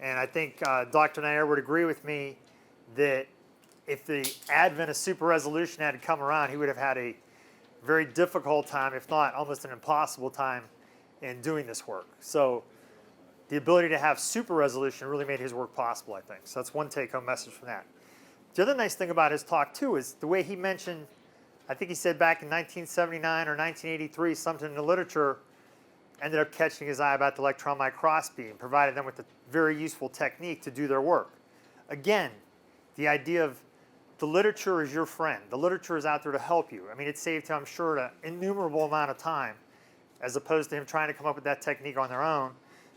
And I think Dr. Nair would agree with me that if the advent of super resolution had come around, he would have had a very difficult time, if not almost an impossible time, in doing this work. So the ability to have super resolution really made his work possible, I think. So that's one take-home message from that. The other nice thing about his talk, too, is the way he mentioned, I think he said back in 1979 or 1983, something in the literature ended up catching his eye about the electron microscopy and provided them with a very useful technique to do their work. Again, the idea of the literature is your friend. The literature is out there to help you. I mean, it saved him, I'm sure, an innumerable amount of time, as opposed to him trying to come up with that technique on their own.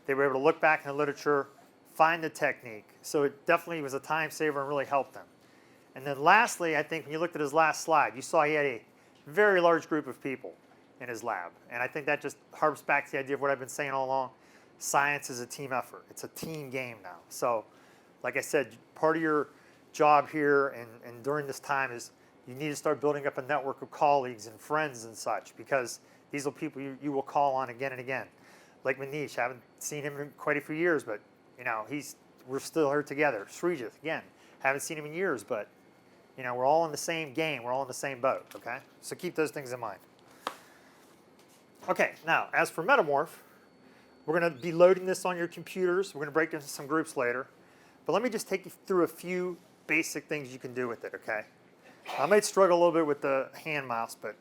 They were able to look back in the literature, find the technique. So it definitely was a time saver and really helped them. And then lastly, I think when you looked at his last slide, you saw he had a very large group of people in his lab. And I think that just harps back to the idea of what I've been saying all along. Science is a team effort. It's a team game now. So like I said, part of your job here and during this time is you need to start building up a network of colleagues and friends and such, because these are people you will call on again and again. Like Manish, I haven't seen him in quite a few years, but you know, we're still here together. Srijith, again, haven't seen him in years, but you know, we're all in the same game. We're all in the same boat, okay? So keep those things in mind. Okay, now, as for MetaMorph, we're going to be loading this on your computers. We're going to break it into some groups later. But let me just take you through a few basic things you can do with it, okay? I might struggle a little bit with the hand mouse, but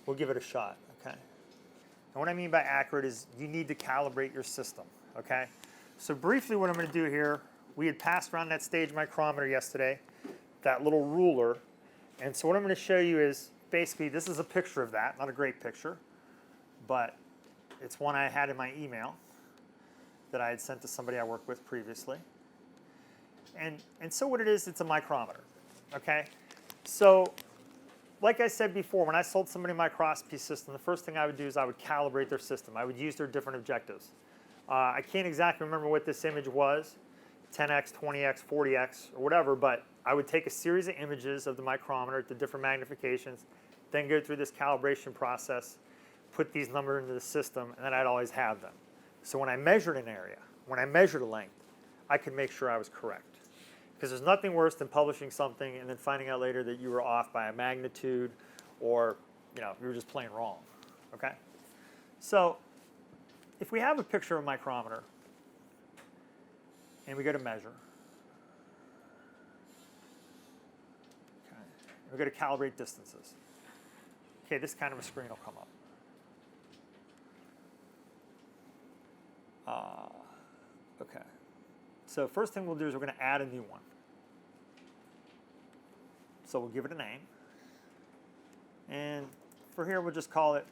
we'll give it a shot, okay? And what I mean by accurate is you need to calibrate your system, okay? So briefly what I'm going to do here, we had passed around that stage micrometer yesterday, that little ruler. And so what I'm going to show you is basically this is a picture of that, not a great picture, but it's one I had in my email that I had sent to somebody I worked with previously. And so what it is, it's a micrometer, okay? So like I said before, when I sold somebody a microscopy system, the first thing I would do is I would calibrate their system. I would use their different objectives. I can't exactly remember what this image was, 10x, 20x, 40x, or whatever, but I would take a series of images of the micrometer at the different magnifications, then go through this calibration process, put these numbers into the system, and then I'd always have them. So when I measured an area, when I measured a length, I could make sure I was correct. Because there's nothing worse than publishing something and then finding out later that you were off by a magnitude or you were just plain wrong, okay? So if we have a picture of a micrometer and we go to measure, okay, and we go to calibrate distances, okay, this kind of a screen will come up. Okay, so first thing we'll do is we're going to add a new one. So we'll give it a name, and for here we'll just call it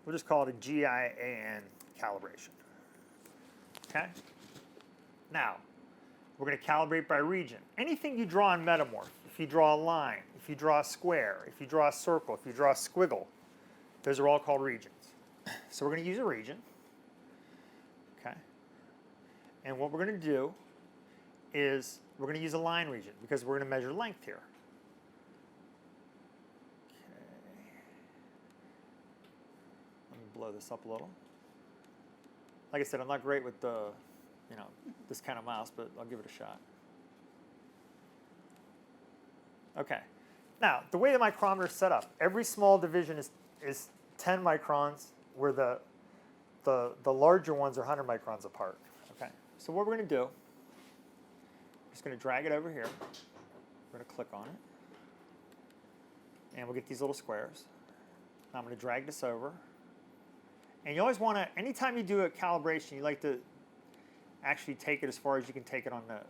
a GIAN calibration. Okay. Now we're going to calibrate by region. Anything you draw in MetaMorph, if you draw a line, if you draw a square, if you draw a circle, if you draw a squiggle, those are all called regions. So we're going to use a region. Okay. And what we're going to do is we're going to use a line region because we're going to measure length here. Blow this up a little. Like I said, I'm not great with the, this kind of mouse, but I'll give it a shot. Okay. Now, the way the micrometer is set up, every small division is 10 microns, where the larger ones are 100 microns apart. Okay. So what we're going to do, I'm just going to drag it over here. We're going to click on it, and we'll get these little squares. Now I'm going to drag this over. And you always want to, anytime you do a calibration, you like to actually take it as far as you can take it on the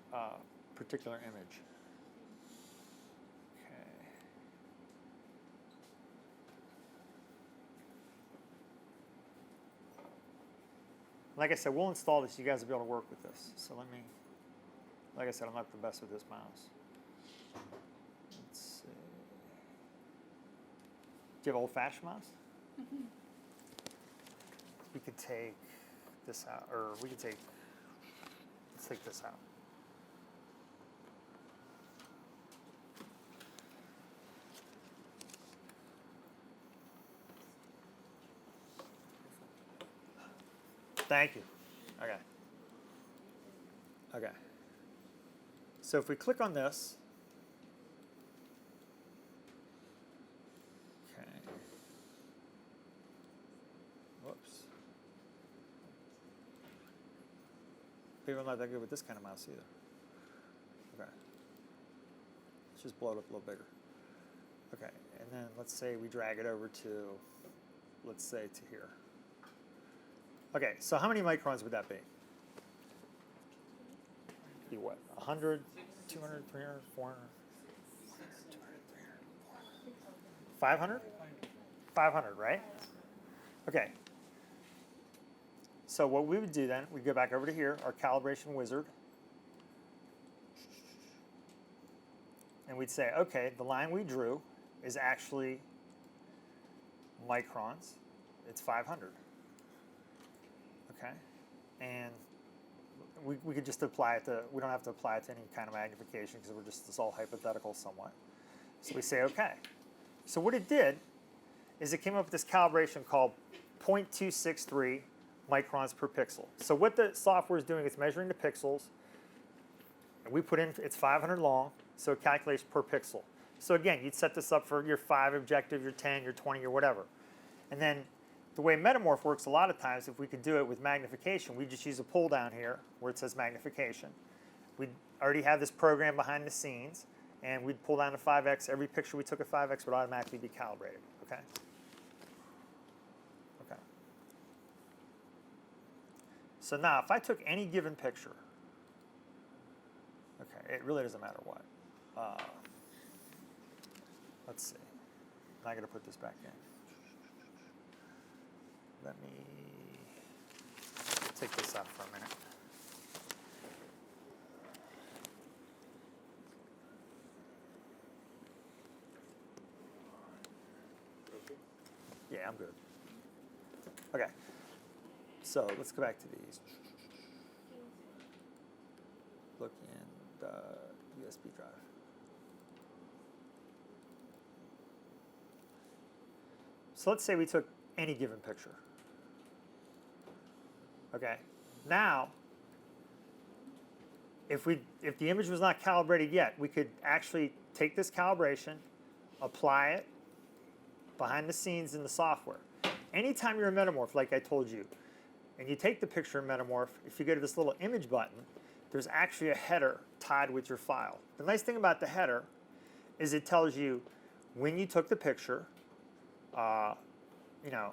particular image. Okay. Like I said, we'll install this. You guys will be able to work with this. So let me, like I said, I'm not the best with this mouse. Let's see. Do you have an old-fashioned mouse? Mm-hmm. We could take this out, or let's take this out. Thank you. Okay. Okay. So if we click on this, okay. Whoops. Maybe I'm not that good with this kind of mouse either. Okay. Let's just blow it up a little bigger. Okay, and then let's say we drag it over to, let's say to here. Okay, so how many microns would that be? Be what? 100, 200, 300, 400, 500? 500, right? Okay. So what we would do then, we go back over to here, our calibration wizard, and we'd say, okay, the line we drew is actually microns. It's 500. Okay, and we could just apply it to, we don't have to apply it to any kind of magnification because we're just, it's all hypothetical somewhat. So we say okay. So what it did is it came up with this calibration called 0.263 microns per pixel. So what the software is doing is measuring the pixels, and we put in, it's 500 long, so it calculates per pixel. So again, you'd set this up for your 5 objective, your 10, your 20, or whatever. And then the way MetaMorph works a lot of times, if we could do it with magnification, we just use a pull down here where it says magnification. We already have this program behind the scenes, and we'd pull down to 5x. Every picture we took at 5x would automatically be calibrated. Okay? Okay. So now, if I took any given picture, okay, it really doesn't matter what. Let's see. I'm going to put this back in. Let me take this out for a minute. Yeah, I'm good. Okay. So let's go back to these. Look in the USB drive. So let's say we took any given picture. Okay. Now, if the image was not calibrated yet, we could actually take this calibration, apply it behind the scenes in the software. Anytime you're in MetaMorph, like I told you, and you take the picture in MetaMorph, if you go to this little image button, there's actually a header tied with your file. The nice thing about the header is it tells you when you took the picture, you know,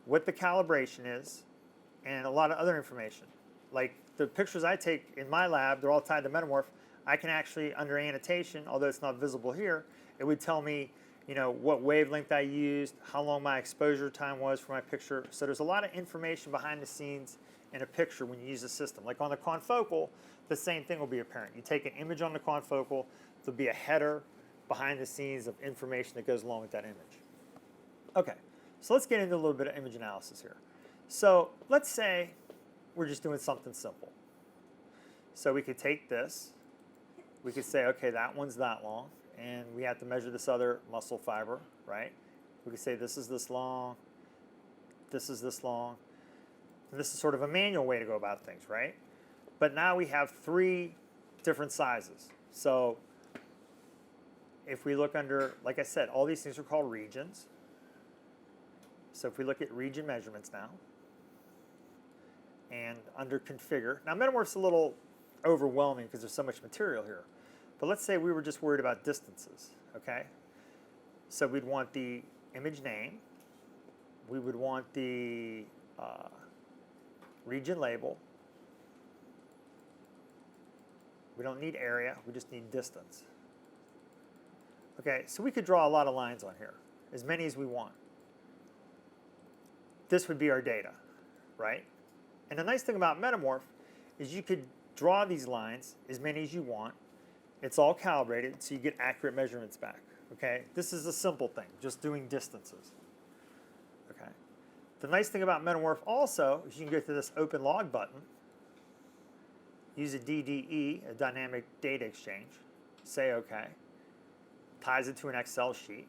what the calibration is, and a lot of other information. Like the pictures I take in my lab, they're all tied to MetaMorph. I can actually, under annotation, although it's not visible here, it would tell me, you know, what wavelength I used, how long my exposure time was for my picture. So there's a lot of information behind the scenes in a picture when you use a system. Like on the confocal, the same thing will be apparent. You take an image on the confocal, there'll be a header behind the scenes of information that goes along with that image. Okay, so let's get into a little bit of image analysis here. So let's say we're just doing something simple. So we could take this, we could say, okay, that one's that long, and we have to measure this other muscle fiber, right? We could say this is this long, this is this long, and this is sort of a manual way to go about things, right? But now we have 3 different sizes. So if we look under, like I said, all these things are called regions. So if we look at region measurements now, and under configure, now MetaMorph's a little overwhelming because there's so much material here. But let's say we were just worried about distances, okay? So we'd want the image name, we would want the region label, we don't need area, we just need distance. Okay, so we could draw a lot of lines on here, as many as we want. This would be our data, right? And the nice thing about MetaMorph is you could draw these lines as many as you want. It's all calibrated, so you get accurate measurements back, okay? This is a simple thing, just doing distances, okay? The nice thing about MetaMorph also is you can go to this Open Log button, use a DDE, a Dynamic Data Exchange, say OK, ties it to an Excel sheet.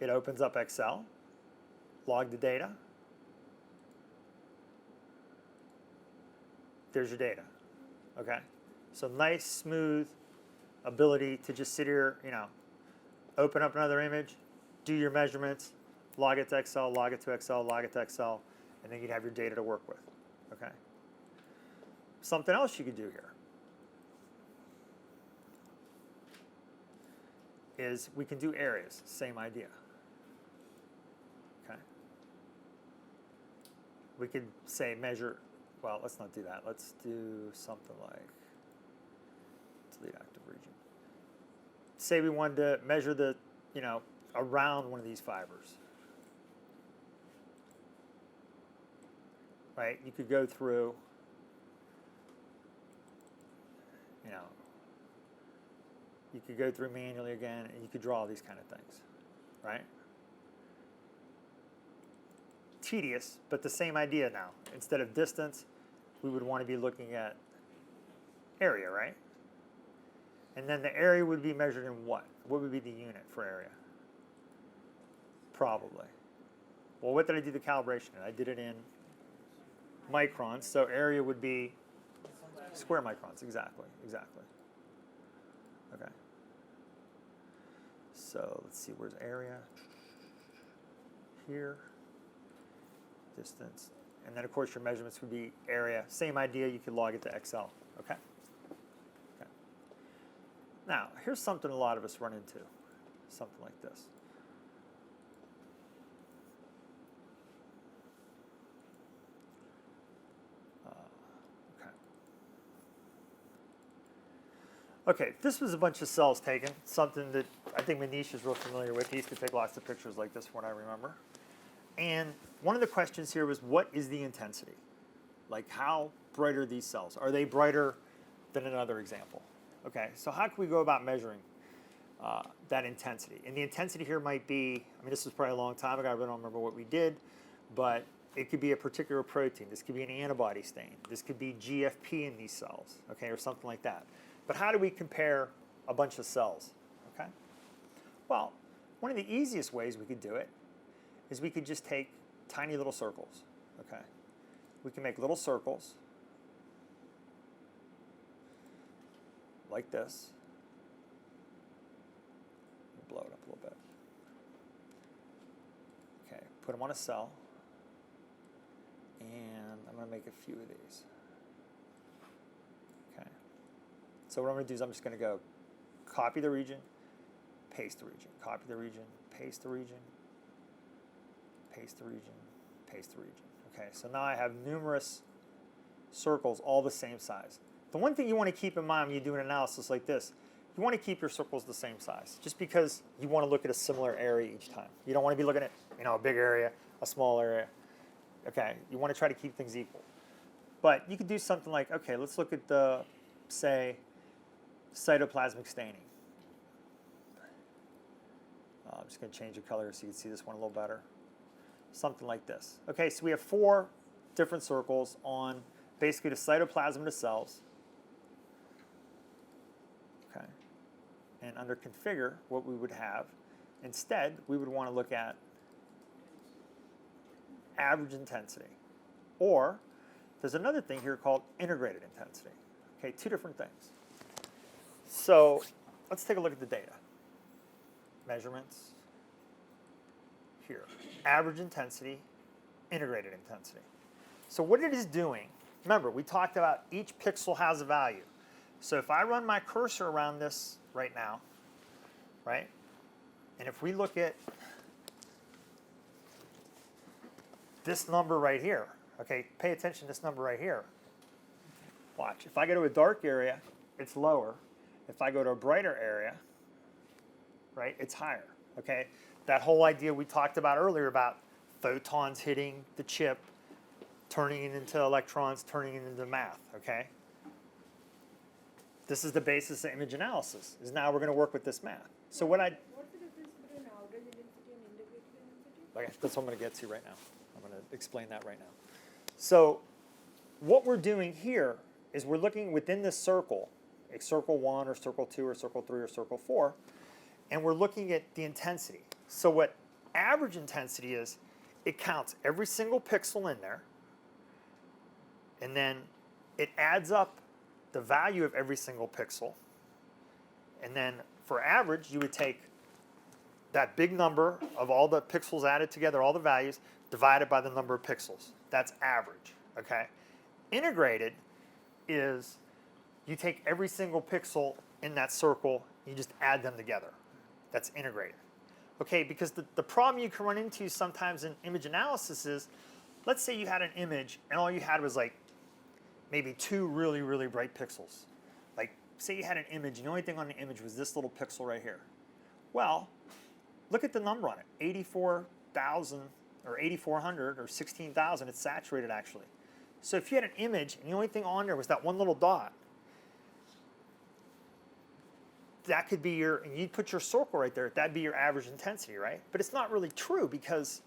It opens up Excel, log the data, there's your data. Okay? So nice, smooth ability to just sit here, you know, open up another image, do your measurements, log it to Excel, log it to Excel, log it to Excel, and then you'd have your data to work with. Okay? Something else you could do here is we can do areas, same idea. Okay? We could say measure, well, let's not do that. Let's do something like delete active region. Say we wanted to measure the, you know, around one of these fibers. Right? You could go through, you know, you could go through manually again, and you could draw these kind of things, right? Tedious, but the same idea now. Instead of distance, we would want to be looking at area, right? And then the area would be measured in what? What would be the unit for area? Probably. Well, what did I do the calibration in? I did it in microns, so area would be square microns, exactly. Okay. So let's see, where's area? Here, distance, and then of course your measurements would be area. Same idea, you could log it to Excel, okay? Okay. Now, here's something a lot of us run into, something like this. Okay, this was a bunch of cells taken, something that I think Manish is real familiar with. He used to take lots of pictures like this one, I remember. And one of the questions here was, what is the intensity? Like, how bright are these cells? Are they brighter than another example? Okay, so how can we go about measuring that intensity? And the intensity here might be, I mean, this was probably a long time ago, I really don't remember what we did, but it could be a particular protein. This could be an antibody stain. This could be GFP in these cells, okay, or something like that. But how do we compare a bunch of cells? Okay? Well, one of the easiest ways we could do it is we could just take tiny little circles. Okay? We can make little circles like this. Blow it up a little bit. Okay, put them on a cell, and I'm going to make a few of these. So what I'm going to do is I'm just going to go copy the region, paste the region, copy the region, paste the region, paste the region, paste the region. Okay, so now I have numerous circles all the same size. The one thing you want to keep in mind when you do an analysis like this, you want to keep your circles the same size, just because you want to look at a similar area each time. You don't want to be looking at, you know, a big area, a small area. Okay, you want to try to keep things equal. But you could do something like, okay, let's look at the, say, cytoplasmic staining. I'm just going to change the color so you can see this one a little better. Something like this. Okay, so we have 4 different circles on basically the cytoplasm of the cells. Okay, and under configure, what we would have, instead, we would want to look at average intensity. Or there's another thing here called integrated intensity. Okay, 2 different things. So let's take a look at the data. Measurements here. Average intensity, integrated intensity. So what it is doing, remember we talked about each pixel has a value. So if I run my cursor around this right now, right, and if we look at this number right here, okay, pay attention to this number right here. Watch, if I go to a dark area, it's lower. If I go to a brighter area, right, it's higher, okay? That whole idea we talked about earlier about photons hitting the chip, turning it into electrons, turning it into math, okay? This is the basis of image analysis, is now we're going to work with this math. So what I... What's the difference between average intensity and integrated intensity? Okay, that's what I'm going to get to right now. I'm going to explain that right now. So what we're doing here is we're looking within this circle, like circle 1 or circle 2 or circle 3 or circle 4, and we're looking at the intensity. So what average intensity is, it counts every single pixel in there, and then it adds up the value of every single pixel. And then for average, you would take that big number of all the pixels added together, all the values, divided by the number of pixels. That's average, okay? Integrated is you take every single pixel in that circle, you just add them together. That's integrated. Okay, because the problem you can run into sometimes in image analysis is, let's say you had an image and all you had was like maybe 2 really, really bright pixels. Like, say you had an image and the only thing on the image was this little pixel right here. Well, look at the number on it, 84,000 or 8,400 or 16,000, it's saturated actually. So if you had an image and the only thing on there was that one little dot, that could be your, and you'd put your circle right there, that'd be your average intensity, right? But it's not really true because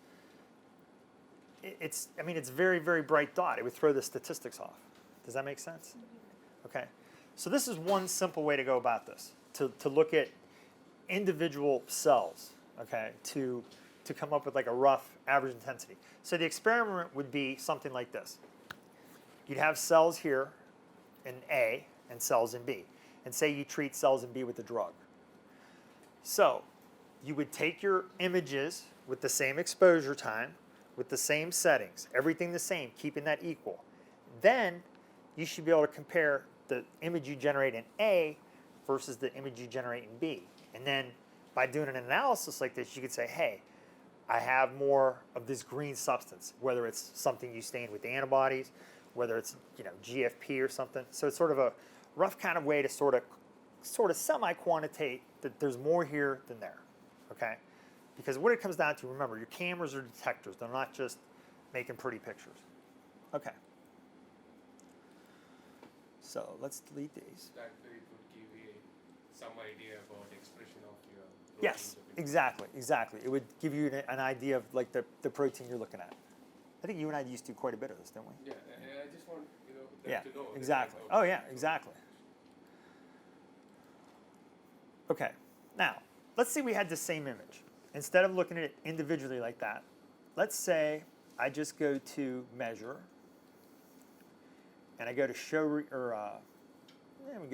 it's very, very bright dot. It would throw the statistics off. Does that make sense? Okay. So this is one simple way to go about this, to look at individual cells, okay, to come up with like a rough average intensity. So the experiment would be something like this. You'd have cells here in A and cells in B. And say you treat cells in B with a drug. So you would take your images with the same exposure time, with the same settings, everything the same, keeping that equal. Then you should be able to compare the image you generate in A versus the image you generate in B. And then by doing an analysis like this, you could say, hey, I have more of this green substance, whether it's something you stain with antibodies, whether it's GFP or something. So it's sort of a rough kind of way to sort of semi-quantitate that there's more here than there, okay? Because what it comes down to, remember, your cameras are detectors. They're not just making pretty pictures. Okay. So let's delete these. That way it would give you some idea about expression of your protein. Yes, exactly. It would give you an idea of like the protein you're looking at. I think you and I used to do quite a bit of this, didn't we? Yeah, and I just want them Yeah, to know. exactly. Oh yeah, exactly. Okay, now, let's say we had the same image. Instead of looking at it individually like that, let's say I just go to measure, and I go to show, we go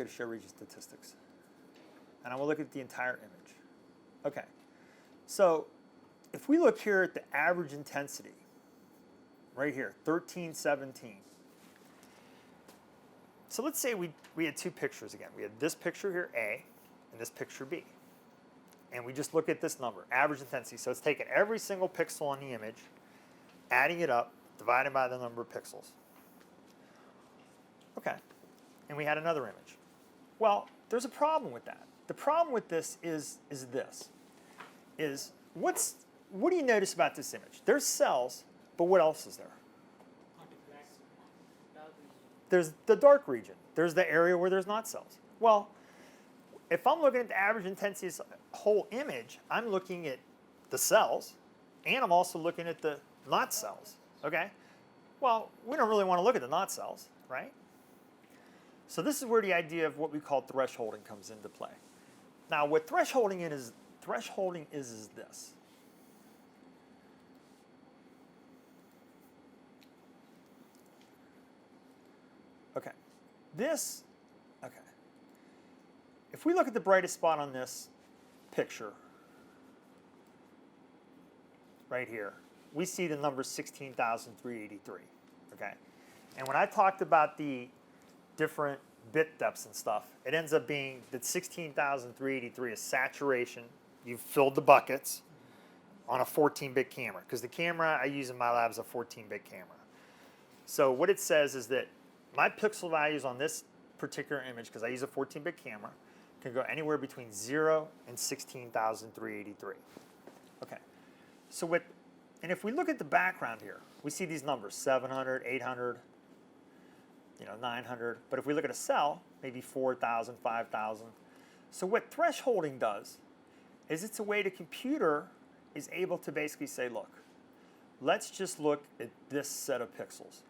to show region statistics. And I will look at the entire image. Okay, so if we look here at the average intensity, right here, 1317. So let's say we had 2 pictures again. We had this picture here, A, and this picture B. And we just look at this number, average intensity. So it's taking every single pixel on the image, adding it up, divided by the number of pixels. Okay, and we had another image. Well, there's a problem with that. The problem with this is what do you notice about this image? There's cells, but what else is there? There's the dark region. There's the area where there's not cells. Well, if I'm looking at the average intensity of the whole image, I'm looking at the cells, and I'm also looking at the not cells, okay? Well, we don't really want to look at the not cells, right? So this is where the idea of what we call thresholding comes into play. Now, what thresholding is this. Okay, if we look at the brightest spot on this picture, right here, we see the number 16,383, okay? And when I talked about the different bit depths and stuff, it ends up being that 16,383 is saturation. You've filled the buckets on a 14-bit camera, because the camera I use in my lab is a 14-bit camera. So what it says is that my pixel values on this particular image, because I use a 14-bit camera, can go anywhere between 0 and 16,383. Okay. So and if we look at the background here, we see these numbers, 700, 800, 900. But if we look at a cell, maybe 4,000, 5,000. So what thresholding does is it's a way the computer is able to basically say, look, let's just look at this set of pixels.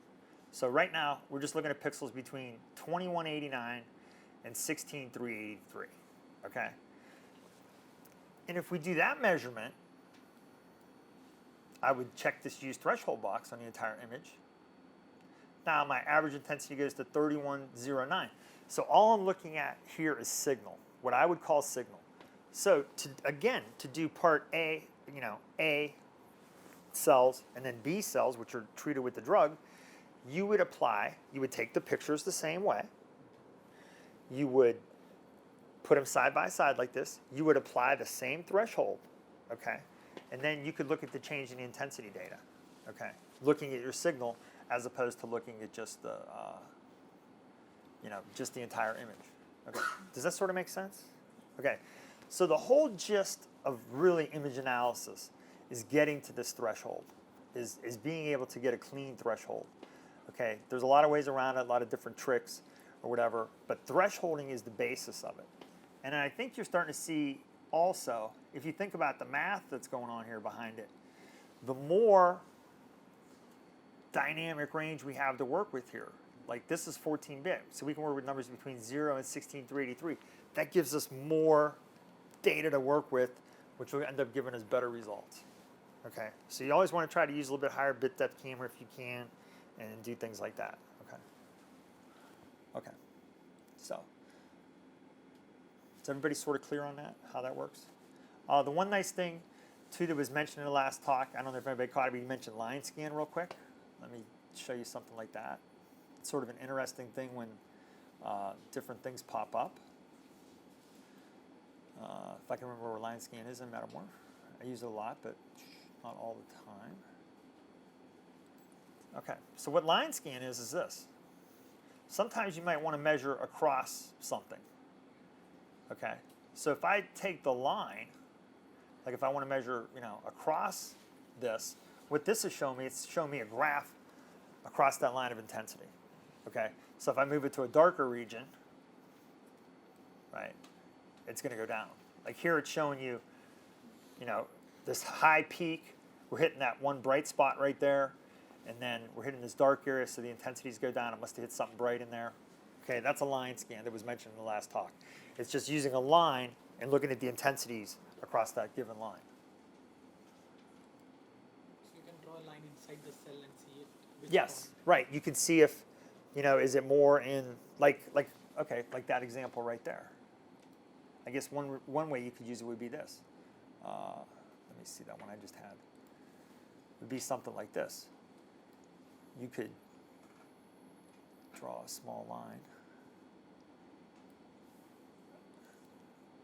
So right now, we're just looking at pixels between 2189 and 16,383, okay? And if we do that measurement, I would check this use threshold box on the entire image. Now my average intensity goes to 3109. So all I'm looking at here is signal, what I would call signal. So to do part A, A cells and then B cells, which are treated with the drug, you would take the pictures the same way. You would put them side by side like this. You would apply the same threshold, okay? And then you could look at the change in the intensity data, okay? Looking at your signal as opposed to looking at just the, just the entire image. Okay, does that sort of make sense? Okay, so the whole gist of really image analysis is getting to this threshold, is being able to get a clean threshold. Okay, there's a lot of ways around it, a lot of different tricks or whatever, but thresholding is the basis of it. And I think you're starting to see also, if you think about the math that's going on here behind it, the more dynamic range we have to work with here. Like this is 14-bit, so we can work with numbers between 0 and 16383. That gives us more data to work with, which will end up giving us better results. Okay, so you always want to try to use a little bit higher bit depth camera if you can, and do things like that. Okay. Okay. So, is everybody sort of clear on that? How that works? The one nice thing too that was mentioned in the last talk, I don't know if everybody caught it, but you mentioned line scan real quick. Let me show you something like that. It's sort of an interesting thing when different things pop up. If I can remember where line scan is in MetaMorph. I use it a lot, but not all the time. Okay, so what line scan is this. Sometimes you might want to measure across something. Okay, so if I take the line, like if I want to measure, across this, what this is showing me, it's showing me a graph across that line of intensity. Okay, so if I move it to a darker region, right, it's going to go down. Like here it's showing you, this high peak, we're hitting that one bright spot right there, and then we're hitting this dark area, so the intensities go down. It must have hit something bright in there. Okay, that's a line scan that was mentioned in the last talk. It's just using a line and looking at the intensities across that given line. So you can draw a line inside the cell and see it. Yes, right. You can see if, is it more in, like that example right there. I guess one way you could use it would be this. Let me see that one I just had. It would be something like this. You could draw a small line.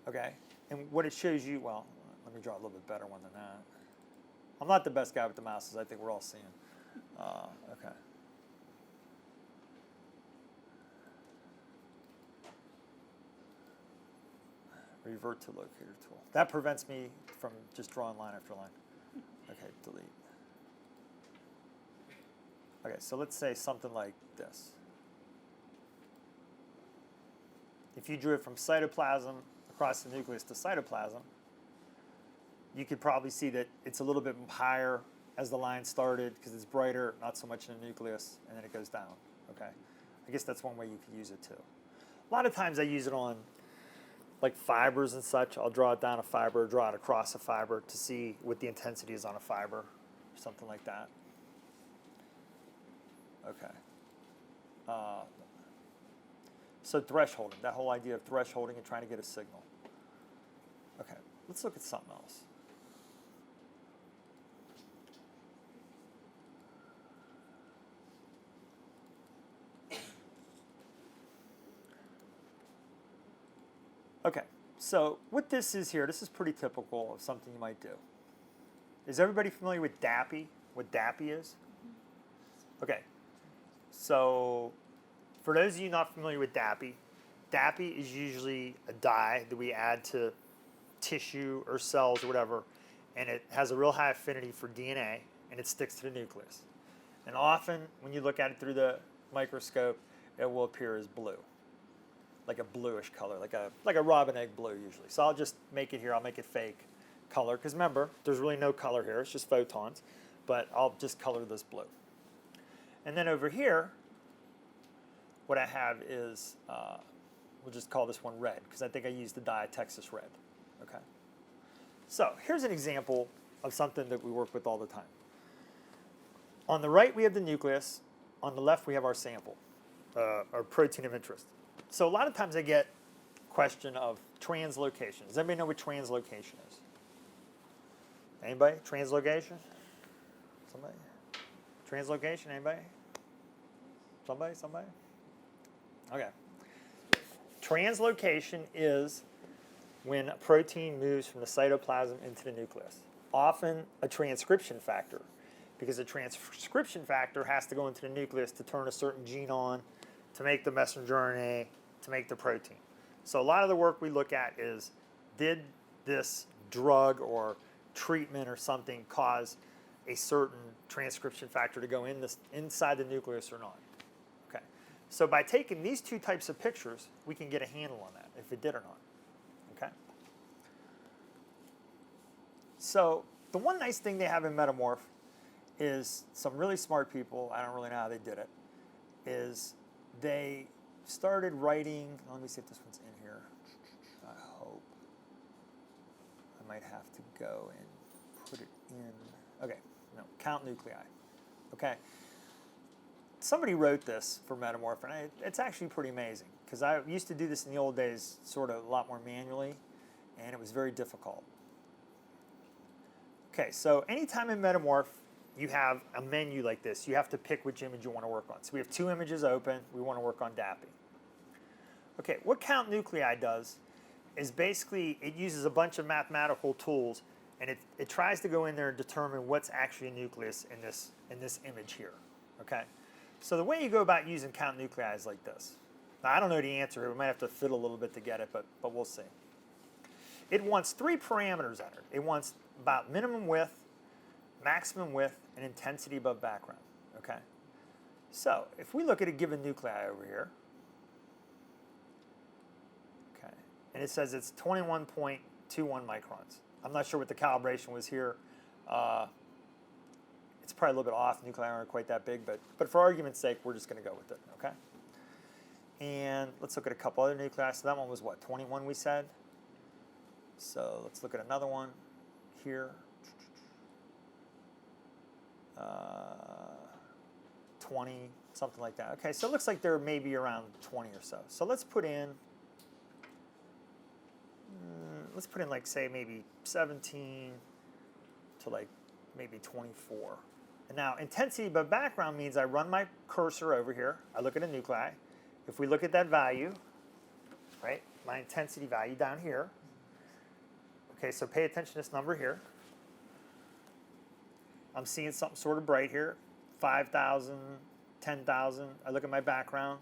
Okay, and what it shows you, well, let me draw a little bit better one than that. I'm not the best guy with the mouse, as I think we're all seeing. Okay. Revert to locator tool. That prevents me from just drawing line after line. Okay, delete. Okay, so let's say something like this. If you drew it from cytoplasm across the nucleus to cytoplasm, you could probably see that it's a little bit higher as the line started because it's brighter, not so much in the nucleus, and then it goes down. Okay, I guess that's one way you could use it too. A lot of times I use it on like fibers and such. I'll draw it down a fiber, draw it across a fiber to see what the intensity is on a fiber, or something like that. Okay. So thresholding, that whole idea of thresholding and trying to get a signal. Okay, let's look at something else. Okay, so what this is here, this is pretty typical of something you might do. Is everybody familiar with Dappy? What Dappy is? Okay, so for those of you not familiar with Dappy, Dappy is usually a dye that we add to tissue or cells or whatever, and it has a real high affinity for DNA, and it sticks to the nucleus. And often, when you look at it through the microscope, it will appear as blue, like a bluish color, like a robin egg blue usually. So I'll just make it here, I'll make it fake color, because remember, there's really no color here, it's just photons, but I'll just color this blue. And then over here, what I have is, we'll just call this one red, because I think I used the dye Texas red. Okay. So here's an example of something that we work with all the time. On the right, we have the nucleus. on the left we have our sample, our protein of interest. So a lot of times I get question of translocation. Does anybody know what translocation is? Anybody? Translocation? Somebody? Translocation, anybody? Somebody? Okay. Translocation is when a protein moves from the cytoplasm into the nucleus. Often a transcription factor, because a transcription factor has to go into the nucleus to turn a certain gene on, to make the messenger RNA, to make the protein. So a lot of the work we look at is, did this drug or treatment or something cause a certain transcription factor to go inside the nucleus or not? Okay. So by taking these two types of pictures, we can get a handle on that, if it did or not. Okay. So the one nice thing they have in MetaMorph is some really smart people, I don't really know how they did it, is they started writing, let me see if this one's in here. I hope. I might have to go and put it in. Okay, no, count nuclei. Okay. Somebody wrote this for MetaMorph, and it's actually pretty amazing, because I used to do this in the old days sort of a lot more manually, and it was very difficult. Okay, so anytime in MetaMorph you have a menu like this, you have to pick which image you want to work on. So we have two images open. We want to work on Dappy. Okay, what count nuclei does is basically it uses a bunch of mathematical tools, and it tries to go in there and determine what's actually a nucleus in this image here. Okay, so the way you go about using count nuclei is like this. Now, I don't know the answer here. We might have to fiddle a little bit to get it, but we'll see. It wants three parameters entered. It wants about minimum width, maximum width, and intensity above background. Okay, so if we look at a given nuclei over here, okay, and it says it's 21.21 microns. I'm not sure what the calibration was here. It's probably a little bit off. Nuclei aren't quite that big, but for argument's sake, we're just going to go with it. Okay, and let's look at a couple other nuclei. So that one was what, 21 we said? So let's look at another one here. 20, something like that. Okay, so it looks like they're maybe around 20 or so. So let's put in, like, say, maybe 17 to like maybe 24. And now intensity above background means I run my cursor over here. I look at a nuclei. If we look at that value, right, my intensity value down here. Okay, so pay attention to this number here. I'm seeing something sort of bright here, 5,000, 10,000. I look at my background,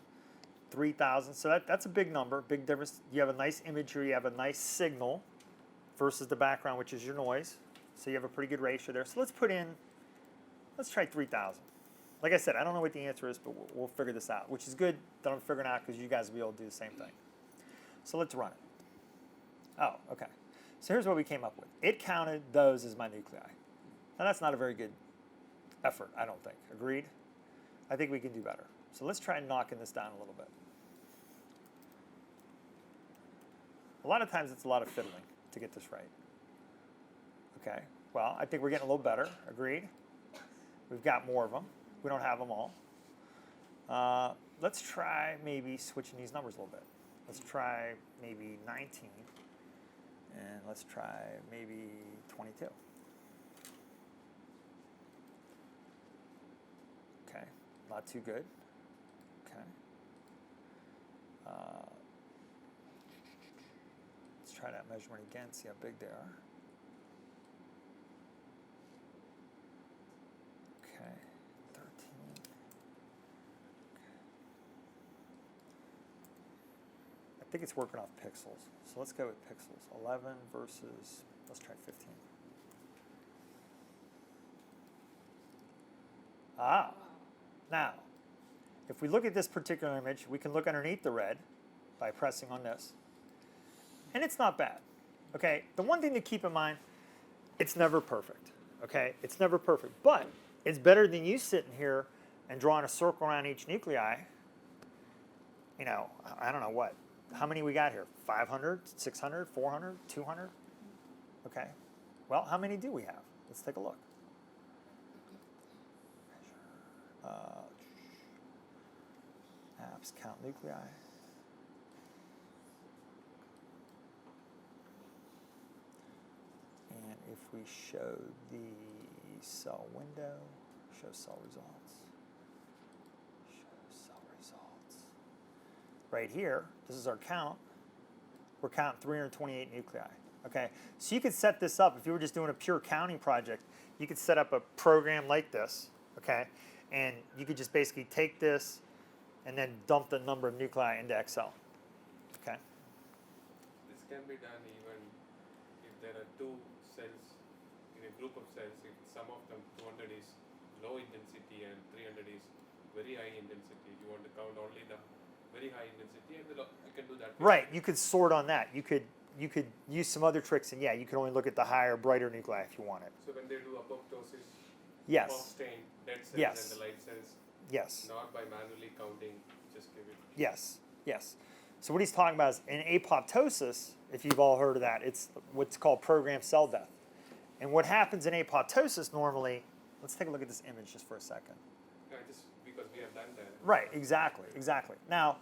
3,000. So that's a big number, big difference. You have a nice image here. You have a nice signal versus the background, which is your noise. So you have a pretty good ratio there. So let's try 3,000. Like I said, I don't know what the answer is, but we'll figure this out, which is good that I'm figuring out because you guys will be able to do the same thing. So let's run it. Oh, okay. So here's what we came up with. It counted those as my nuclei. Now, that's not a very good effort, I don't think. Agreed? I think we can do better. So let's try knocking this down a little bit. A lot of times it's a lot of fiddling to get this right. Okay, well, I think we're getting a little better. Agreed? We've got more of them. We don't have them all. Let's try maybe switching these numbers a little bit. Let's try maybe 19. And let's try maybe 22. Okay, not too good. Okay. Let's try that measurement again, see how big they are. Okay, 13. Okay. I think it's working off pixels. So let's go with pixels. 11 versus, let's try 15. Ah, now, if we look at this particular image, we can look underneath the red by pressing on this. And it's not bad, okay? The one thing to keep in mind, it's never perfect, okay? It's never perfect, but it's better than you sitting here and drawing a circle around each nuclei. You know, I don't know what. How many we got here? 500, 600, 400, 200? Okay. Well, how many do we have? Let's take a look. Oops, count nuclei. And if we show the cell window, show cell results. Show cell results. Right here, this is our count. We're counting 328 nuclei. Okay, so you could set this up if you were just doing a pure counting project. You could set up a program like this, okay, and you could just basically take this and then dump the number of nuclei into Excel. Okay. This can be done even if there are two cells in a group of cells. If some of them 200 is low intensity and 300 is very high intensity, you want to count only the very high intensity, and you can do that. Right, you could sort on that. You could use some other tricks, and yeah, you can only look at the higher, brighter nuclei if you want it. So when they do apoptosis, Yes. stain, dead cells Yes. and the light cells, Yes. not by manually counting, just give it. Yes. Yes. So what he's talking about is in apoptosis, if you've all heard of that, it's what's called programmed cell death. And what happens in apoptosis normally, let's take a look at this image just for a second. Yeah, just because we have done that. Right, exactly, exactly. Now,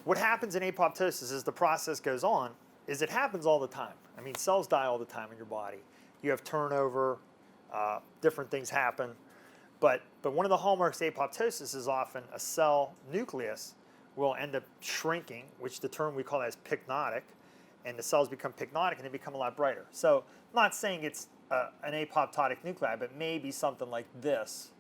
what happens in apoptosis as the process goes on is it happens all the time. I mean, cells die all the time in your body. You have turnover, different things happen. But one of the hallmarks of apoptosis is often a cell nucleus will end up shrinking, which the term we call that is pycnotic, and the cells become pycnotic and they become a lot brighter. So I'm not saying it's an apoptotic nuclei, but maybe something like this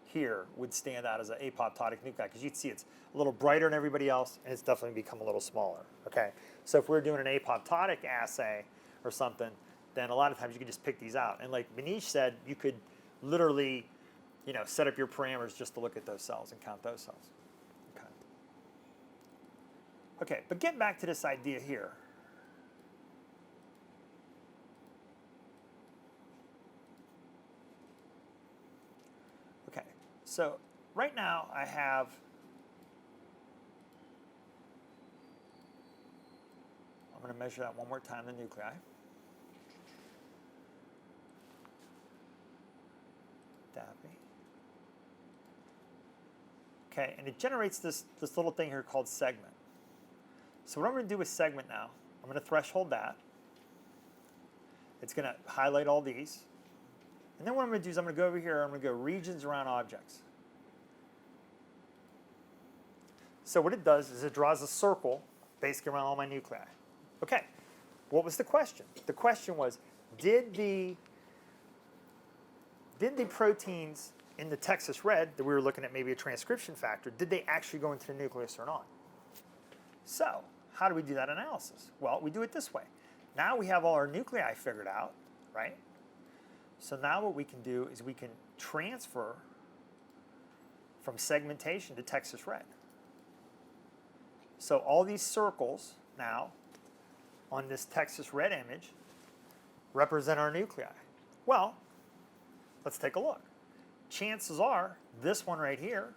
here would stand out as an apoptotic nuclei, because you'd see it's a little brighter than everybody else, and it's definitely become a little smaller. Okay, so if we're doing an apoptotic assay or something, then a lot of times you can just pick these out. And like Manish said, you could literally, set up your parameters just to look at those cells and count those cells. Okay. Okay, but getting back to this idea here. Okay, so right now I have I'm going to measure that one more time, the nuclei. Dappy. Okay, and it generates this little thing here called segment. So what I'm going to do with segment now, I'm going to threshold that. It's going to highlight all these. And then what I'm going to do is I'm going to go over here, I'm going to go regions around objects. So what it does is it draws a circle basically around all my nuclei. Okay, what was the question? The question was, did the proteins in the Texas red that we were looking at, maybe a transcription factor, did they actually go into the nucleus or not? So how do we do that analysis? Well, we do it this way. Now we have all our nuclei figured out, right? So now what we can do is we can transfer from segmentation to Texas red. So all these circles now on this Texas red image represent our nuclei. Well, let's take a look. Chances are this one right here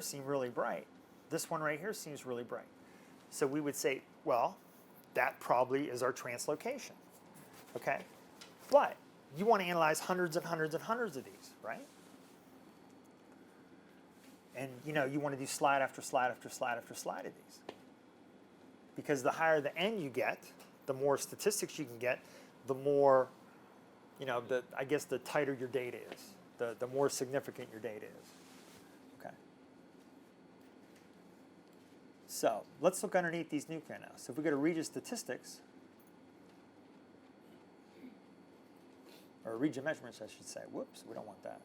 seem really bright. This one right here seems really bright. So we would say, well, that probably is our translocation. Okay? But you want to analyze hundreds and hundreds and hundreds of these, right? And you want to do slide after slide after slide after slide of these. Because the higher the N you get, the more statistics you can get, the more, I guess the tighter your data is, the more significant your data is. Okay. So let's look underneath these nuclei now. So if we go to region statistics, or region measurements, I should say. Whoops, we don't want that.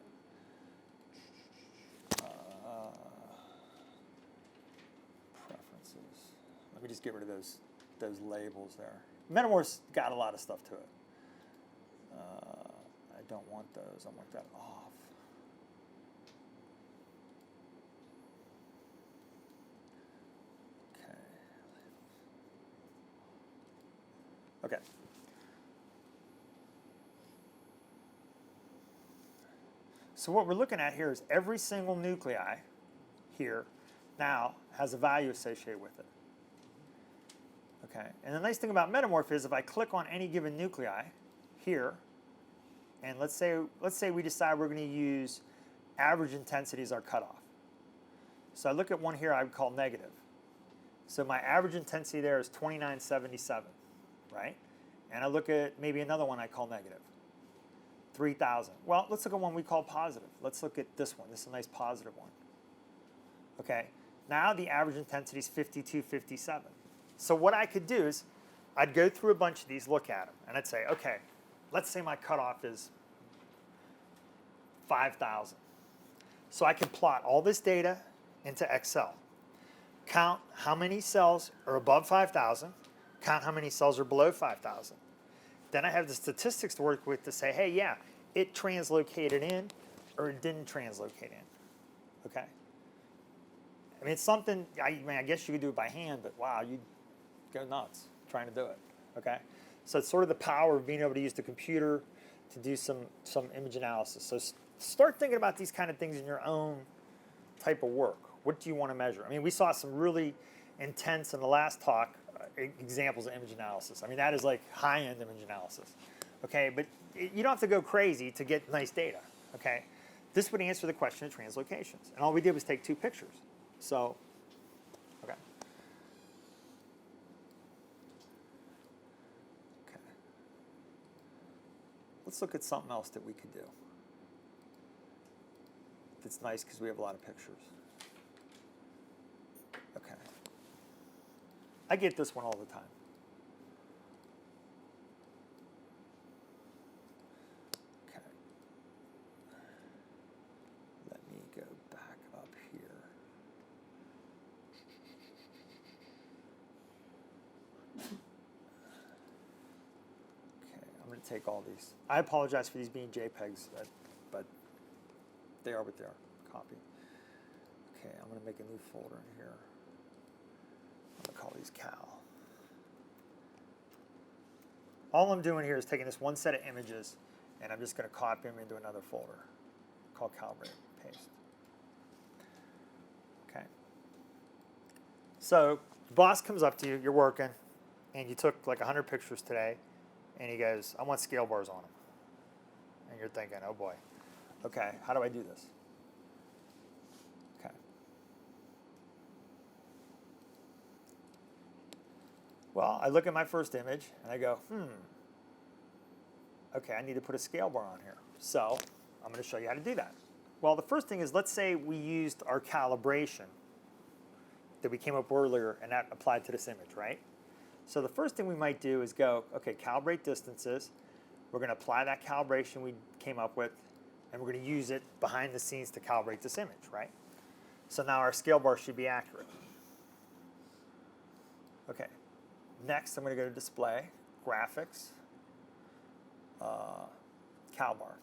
Preferences. Let me just get rid of those labels there. MetaMorph's got a lot of stuff to it. I don't want those. I want that off. Okay. Okay. So what we're looking at here is every single nuclei here now has a value associated with it. Okay, and the nice thing about MetaMorph is if I click on any given nuclei here, and let's say we decide we're going to use average intensity as our cutoff. So I look at one here I would call negative. So my average intensity there is 2977, right? And I look at maybe another one I call negative, 3000. Well, let's look at one we call positive. Let's look at this one. This is a nice positive one. Okay, now the average intensity is 5257. So what I could do is I'd go through a bunch of these, look at them, and I'd say, okay, let's say my cutoff is 5,000. So I can plot all this data into Excel. Count how many cells are above 5,000, count how many cells are below 5,000. Then I have the statistics to work with to say, hey, yeah, it translocated in or it didn't translocate in, okay? I mean, it's something, I guess you could do it by hand, but wow, you'd go nuts trying to do it, okay? So it's sort of the power of being able to use the computer to do some image analysis. So start thinking about these kind of things in your own type of work. What do you want to measure? I mean, we saw some really intense in the last talk examples of image analysis. I mean, that is like high-end image analysis, okay? But you don't have to go crazy to get nice data, okay? This would answer the question of translocations. And all we did was take 2 pictures. So, okay. Okay. Let's look at something else that we could do. It's nice because we have a lot of pictures. Okay. I get this one all the time. Okay. Let me go back up here. Okay, I'm going to take all these. I apologize for these being JPEGs, but they are what they are. Copy. Okay, I'm going to make a new folder in here. I'm going to call these Cal. All I'm doing here is taking this one set of images, and I'm just going to copy them into another folder called Calibrate. Paste. Okay. So the boss comes up to you, you're working, and you took like 100 pictures today, and he goes, I want scale bars on them. And you're thinking, oh boy. Okay, how do I do this? Okay. Well, I look at my first image and I go, okay, I need to put a scale bar on here. So I'm going to show you how to do that. Well, the first thing is, let's say we used our calibration that we came up with earlier and that applied to this image, right? So the first thing we might do is go, okay, calibrate distances. We're going to apply that calibration we came up with, and we're going to use it behind the scenes to calibrate this image, right? So now our scale bar should be accurate. Okay. Next, I'm going to go to Display, Graphics, Cal bar.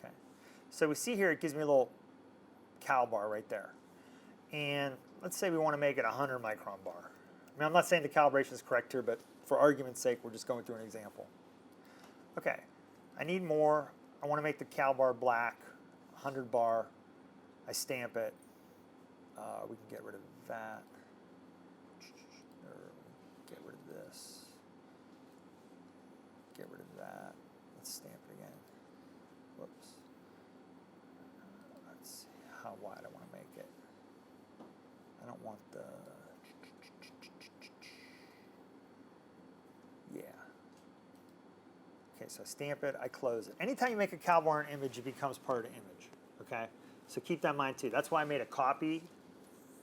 Okay. So we see here it gives me a little cal bar right there. And let's say we want to make it a 100 micron bar. I mean, I'm not saying the calibration is correct here, but for argument's sake, we're just going through an example. Okay. I need more. I want to make the cal bar black, 100 bar. I stamp it. We can get rid of that. Or get rid of this. Get rid of that. Let's stamp it again. Whoops. Let's see how wide I want to make it. I don't want the... Yeah. Okay, so I stamp it, I close it. Anytime you make a cal bar in an image, it becomes part of the image, okay? So keep that in mind too. That's why I made a copy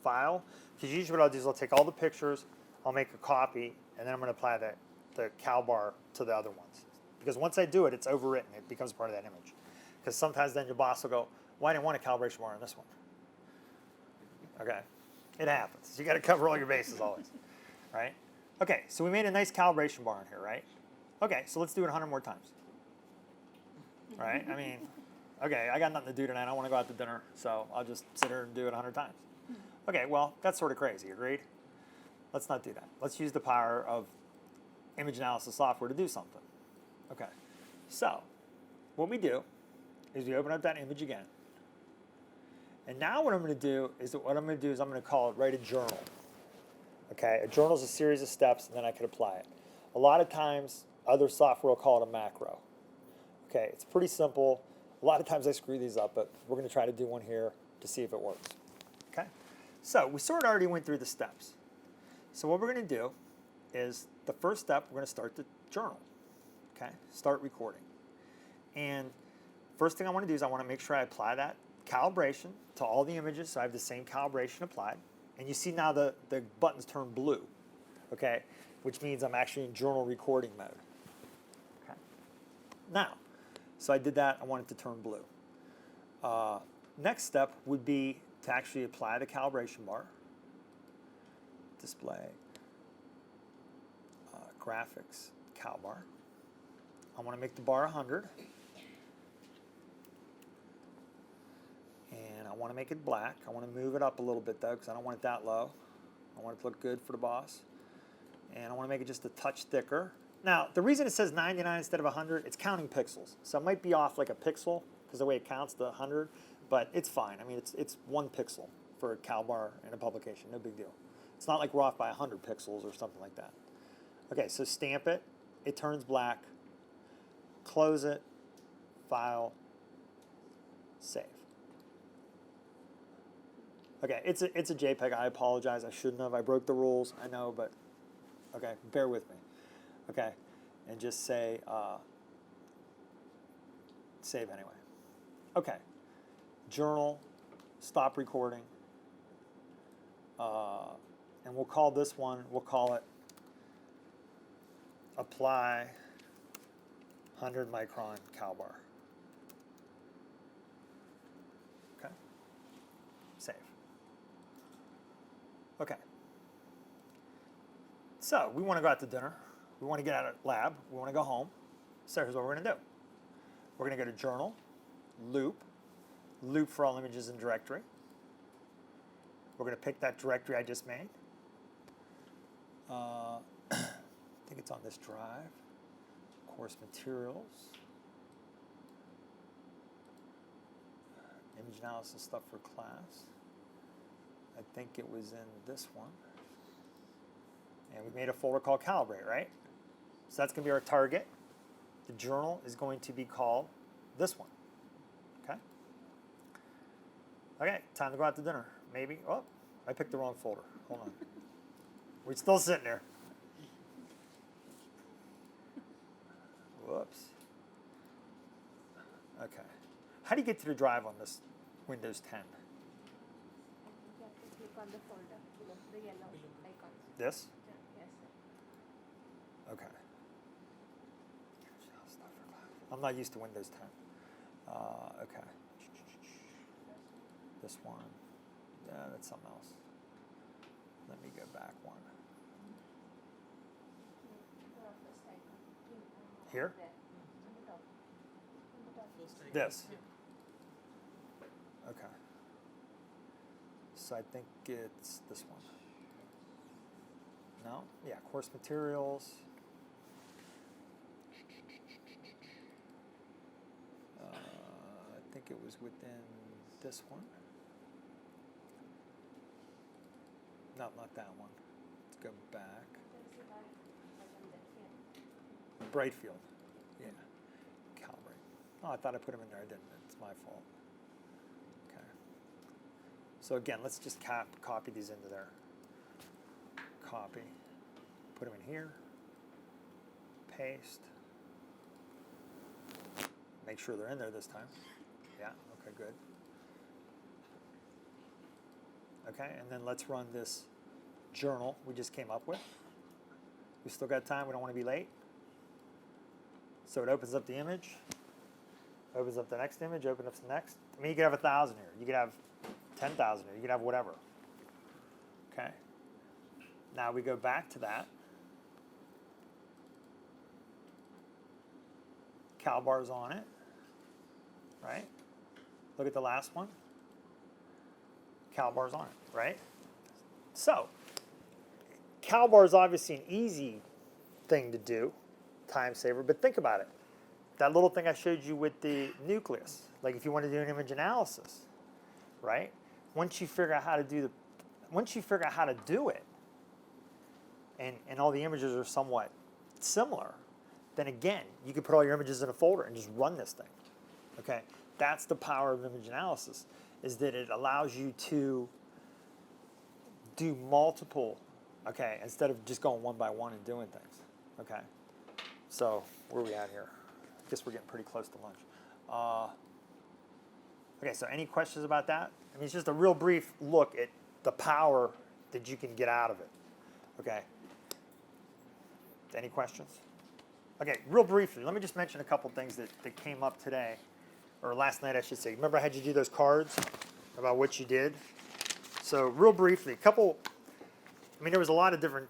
file, because usually what I'll do is I'll take all the pictures, I'll make a copy, and then I'm going to apply the cal bar to the other ones. Because once I do it, it's overwritten. It becomes part of that image. Because sometimes then your boss will go, well, I didn't want a calibration bar on this one. Okay? It happens. You got to cover all your bases always, right? Okay, so we made a nice calibration bar in here, right? Okay, so let's do it 100 more times. Right? I mean, okay, I got nothing to do tonight. I want to go out to dinner, so I'll just sit here and do it 100 times. Okay, well, that's sort of crazy, agreed? Let's not do that. Let's use the power of image analysis software to do something. Okay, so what we do is we open up that image again. And now what I'm going to do is I'm going to call it, write a journal. Okay, a journal is a series of steps, and then I could apply it. A lot of times, other software will call it a macro. Okay, it's pretty simple. A lot of times I screw these up, but we're going to try to do one here to see if it works. Okay? So we sort of already went through the steps. So what we're going to do is the first step, we're going to start the journal. Okay? Start recording. And first thing I want to do is I want to make sure I apply that calibration to all the images, so I have the same calibration applied. And you see now the buttons turn blue, okay? Which means I'm actually in journal recording mode. Okay. Now, so I did that, I want it to turn blue. Next step would be to actually apply the calibration bar. Display, graphics, cal bar. I want to make the bar 100. And I want to make it black. I want to move it up a little bit though, because I don't want it that low. I want it to look good for the boss. And I want to make it just a touch thicker. Now, the reason it says 99 instead of 100, it's counting pixels. So it might be off like a pixel, because the way it counts the 100, but it's fine. I mean, it's 1 pixel for a cal bar in a publication, no big deal. It's not like we're off by 100 pixels or something like that. Okay, so stamp it. It turns black. Close it. File. Save. Okay, it's a JPEG. I apologize. I shouldn't have. I broke the rules. I know, but okay, bear with me. Okay, and just say save anyway. Okay, journal, stop recording, and we'll call this one. We'll call it apply 100 micron cal bar. Okay, save. Okay. So we want to go out to dinner. We want to get out of lab. We want to go home. So here's what we're going to do. We're going to go to Journal, Loop, Loop for all images in directory. We're going to pick that directory I just made. I think it's on this drive. Course materials. Image analysis stuff for class. I think it was in this one. And we made a folder called Calibrate, right? So that's going to be our target. The journal is going to be called this one. Okay? Okay, time to go out to dinner. Maybe. Oh, I picked the wrong folder. Hold on. We're still sitting there. Whoops. Okay. How do you get to the drive on this Windows 10? You have to click on the folder below the yellow icon. This? Yeah, yes, sir. Okay. I'm not used to Windows 10. Okay. This one. Yeah, that's something else. Let me go back one. The first icon. Here? There. On the top. On the top. First icon. This. Yeah. Okay. So I think it's this one. No? Yeah, course materials. I think it was within this one. No, not that one. Let's go back. There's a bar icon there. Yeah. Brightfield. Yeah. Calibrate. Oh, I thought I put them in there. I didn't. It's my fault. Okay. So again, let's just copy these into there. Copy. Put them in here. Paste. Make sure they're in there this time. Yeah, okay, good. Okay, and then let's run this journal we just came up with. We still got time, we don't want to be late. So it opens up the image, opens up the next image, opens up the next. I mean, you could have 1,000 here, you could have 10,000 here, you could have whatever. Okay, now we go back to that. Cal bar's on it, right? Look at the last one. Cal bar's on it, right? So, cal bar is obviously an easy thing to do, time saver, but think about it. That little thing I showed you with the nucleus, like if you want to do an image analysis, right? Once you figure out how to do it, and all the images are somewhat similar, then again, you can put all your images in a folder and just run this thing. Okay, that's the power of image analysis. is that it allows you to do multiple, okay, instead of just going one by one and doing things, okay? So where are we at here? I guess we're getting pretty close to lunch. Okay, so any questions about that? I mean, it's just a real brief look at the power that you can get out of it, okay? Any questions? Okay, real briefly, let me just mention a couple things that came up today, or last night I should say. Remember I had you do those cards about what you did? So real briefly, I mean, there was a lot of different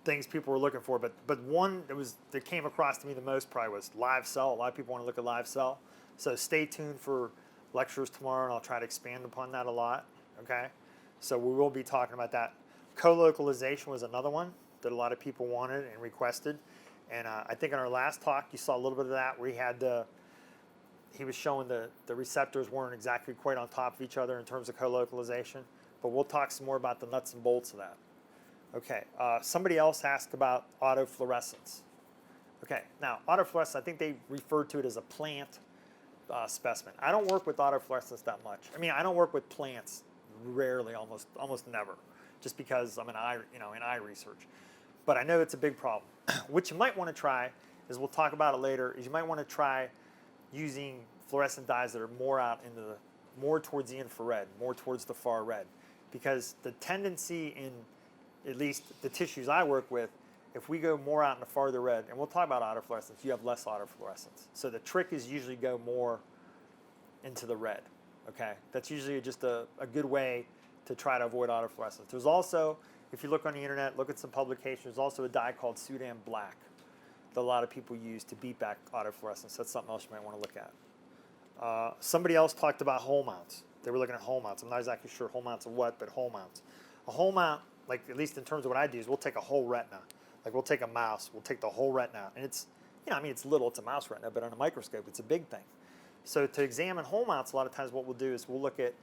things people were looking for, but one that came across to me the most probably was live cell. A lot of people want to look at live cell. So stay tuned for lectures tomorrow, and I'll try to expand upon that a lot, okay? So we will be talking about that. Co-localization was another one that a lot of people wanted and requested. And I think in our last talk, you saw a little bit of that where he was showing the receptors weren't exactly quite on top of each other in terms of co-localization. But we'll talk some more about the nuts and bolts of that. Okay, somebody else asked about autofluorescence. Okay, now autofluorescence, I think they referred to it as a plant specimen. I don't work with autofluorescence that much. I mean, I don't work with plants rarely, almost never, just because I'm in eye research. But I know it's a big problem. What you might want to try, is we'll talk about it later, is you might want to try using fluorescent dyes that are more towards the infrared, more towards the far red. Because the tendency in at least the tissues I work with, if we go more out in the farther red, and we'll talk about autofluorescence, you have less autofluorescence. So the trick is usually go more into the red, okay? That's usually just a good way to try to avoid autofluorescence. There's also, if you look on the internet, look at some publications, there's also a dye called Sudan Black that a lot of people use to beat back autofluorescence. That's something else you might want to look at. Somebody else talked about hole mounts. They were looking at hole mounts. I'm not exactly sure hole mounts of what, but hole mounts. A hole mount, like at least in terms of what I do, is we'll take a whole retina. Like we'll take a mouse, we'll take the whole retina out. And it's, I mean, it's little, it's a mouse retina, but on a microscope, it's a big thing. So to examine hole mounts, a lot of times what we'll do is we'll look at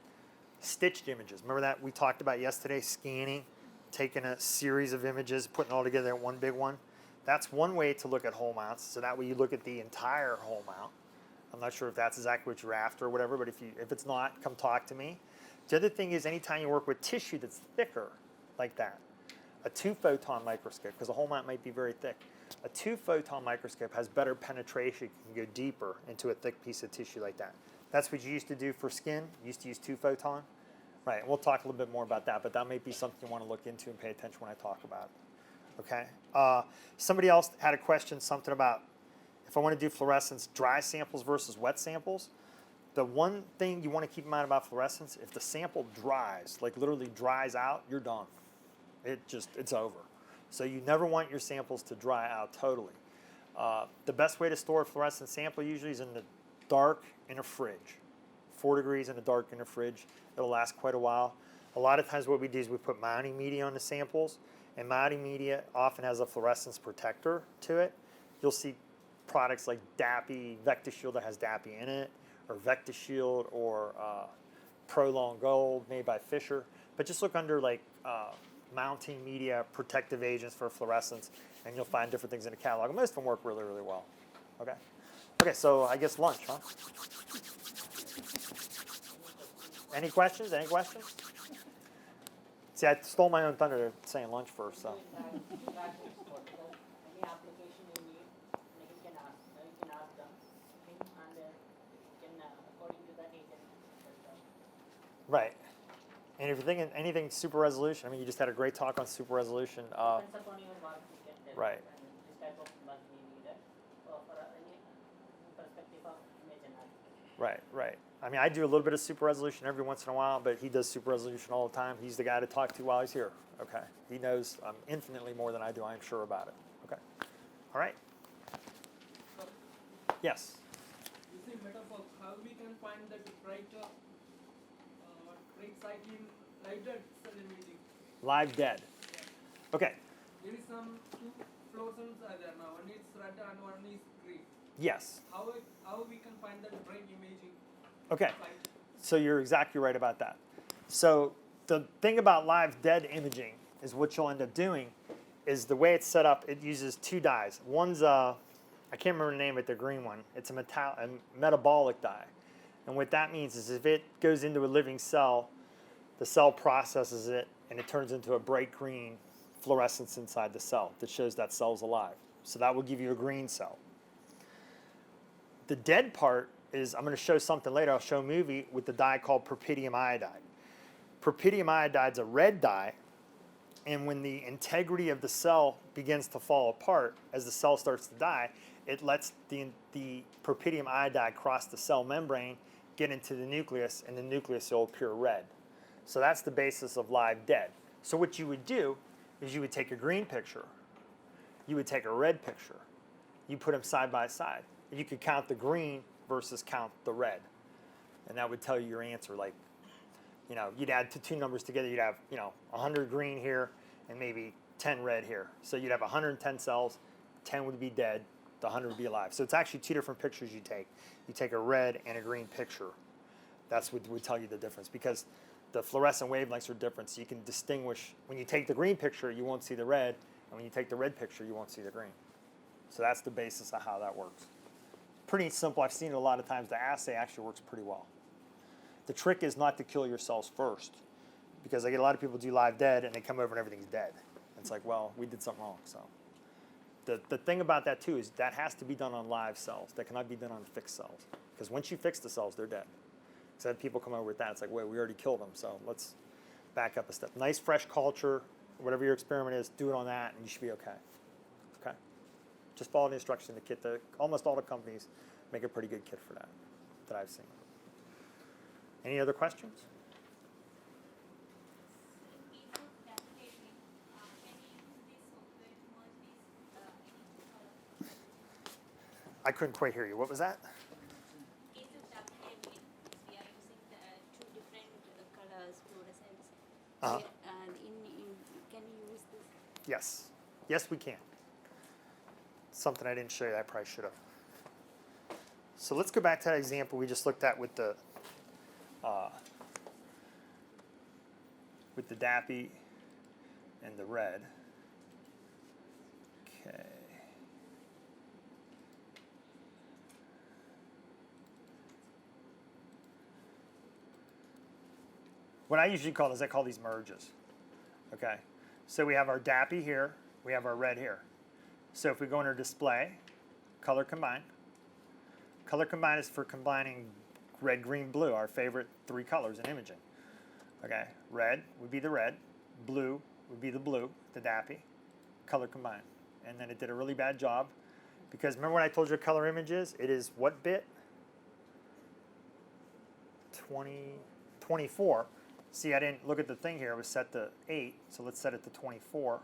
stitched images. Remember that we talked about yesterday, scanning, taking a series of images, putting it all together in one big one. That's one way to look at hole mounts. So that way you look at the entire hole mount. I'm not sure if that's exactly what you're after or whatever, but if it's not, come talk to me. The other thing is anytime you work with tissue that's thicker like that, a 2-photon microscope, because a hole mount might be very thick, a 2-photon microscope has better penetration, can go deeper into a thick piece of tissue like that. That's what you used to do for skin. You used to use 2-photon. Right, and we'll talk a little bit more about that, but that may be something you want to look into and pay attention when I talk about it. Okay. Somebody else had a question, something about if I want to do fluorescence, dry samples versus wet samples. The one thing you want to keep in mind about fluorescence, if the sample dries, like literally dries out, you're done. It's over. So you never want your samples to dry out totally. The best way to store a fluorescent sample usually is in the dark in a fridge. 4 degrees in the dark in a fridge. It'll last quite a while. A lot of times what we do is we put mounting media on the samples, and mounting media often has a fluorescence protector to it. You'll see products like Dappy, VectaShield that has Dappy in it, or VectaShield, or Prolong Gold made by Fisher. But just look under like mounting media protective agents for fluorescence, and you'll find different things in the catalog. Most of them work really, really well. Okay. Okay, so I guess lunch, huh? Any questions? Any questions? See, I stole my own thunder saying lunch first, so. Any application you need, you can ask them, and you can according to that you can. Right. And if you're thinking anything super resolution, I mean, you just had a great talk on super resolution. Depends upon your mark, you can tell. Right. And this type of mark you need for any perspective of image analysis. Right, right. I mean, I do a little bit of super resolution every once in a while, but he does super resolution all the time. He's the guy to talk to while he's here. Okay. He knows infinitely more than I do, I'm sure about it. Okay. All right. Yes. You see, MetaMorph, how we can find that right site in live dead cell imaging? Live dead. Yeah. Okay. There is some 2 fluorescents are there now. One is red and one is green. Yes. How we can find that brain imaging? Okay. Site? So you're exactly right about that. So the thing about live dead imaging is what you'll end up doing is the way it's set up, it uses 2 dyes. One's I can't remember the name of it, the green one. It's a metabolic dye. And what that means is if it goes into a living cell, the cell processes it and it turns into a bright green fluorescence inside the cell that shows that cell's alive. So that will give you a green cell. The dead part is, I'm going to show something later, I'll show a movie with the dye called propydium iodide. Propydium iodide is a red dye, and when the integrity of the cell begins to fall apart as the cell starts to die, it lets the propydium iodide cross the cell membrane, get into the nucleus, and the nucleus will appear red. So that's the basis of live dead. So what you would do is you would take a green picture, you would take a red picture, you put them side by side. You could count the green versus count the red. And that would tell you your answer. Like, you know, you'd add two numbers together, you'd have, 100 green here and maybe 10 red here. So you'd have 110 cells, 10 would be dead, the 100 would be alive. So it's actually two different pictures you take. You take a red and a green picture. That's what would tell you the difference, because the fluorescent wavelengths are different, so you can distinguish. When you take the green picture, you won't see the red, and when you take the red picture, you won't see the green. So that's the basis of how that works. Pretty simple. I've seen it a lot of times. The assay actually works pretty well. The trick is not to kill your cells first, because I get a lot of people do live dead, and they come over and everything's dead. It's like, well, we did something wrong. So the thing about that, too, is that has to be done on live cells. That cannot be done on fixed cells, because once you fix the cells, they're dead. So then people come over with that. It's like, wait, we already killed them, so let's back up a step. Nice, fresh culture, whatever your experiment is, do it on that, and you should be okay. Okay? Just follow the instruction in the kit. Almost all the companies make a pretty good kit for that I've seen. Any other questions? I couldn't quite hear you. What was that? Uh-huh. And can you use this? Yes. Yes, we can. Something I didn't show you, I probably should have. So let's go back to that example we just looked at with the Dappy and the red. Okay. What I usually call is I call these merges. Okay. So we have our Dappy here, we have our red here. So if we go under display, color combine. Color combine is for combining red, green, blue, our favorite three colors in imaging. Okay, red would be the red, blue would be the blue, the Dappy, color combine. And then it did a really bad job, because remember when I told you color image is? It is what bit? 24. See, I didn't look at the thing here. It was set to 8, so let's set it to 24.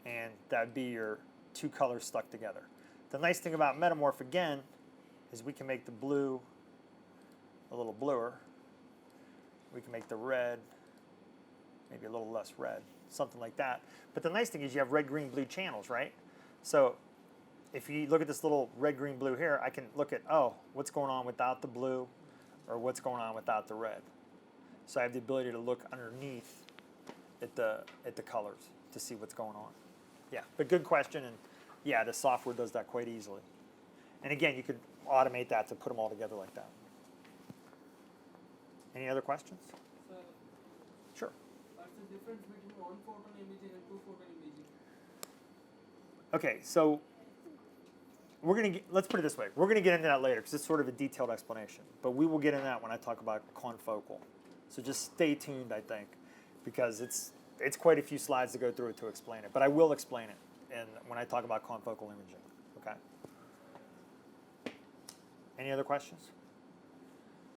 And that would be your two colors stuck together. The nice thing about MetaMorph, again, is we can make the blue a little bluer. We can make the red maybe a little less red, something like that. But the nice thing is you have red, green, blue channels, right? So if you look at this little red, green, blue here, I can look at, oh, what's going on without the blue, or what's going on without the red. So I have the ability to look underneath at the colors to see what's going on. Yeah, but good question, and yeah, the software does that quite easily. And again, you could automate that to put them all together like that. Any other questions? So, Sure. what's the difference between one photon imaging and two photon imaging? Okay, so let's put it this way. We're going to get into that later because it's sort of a detailed explanation. But we will get into that when I talk about confocal. So just stay tuned, I think, because it's quite a few slides to go through to explain it. But I will explain it and when I talk about confocal imaging. Okay. Any other questions?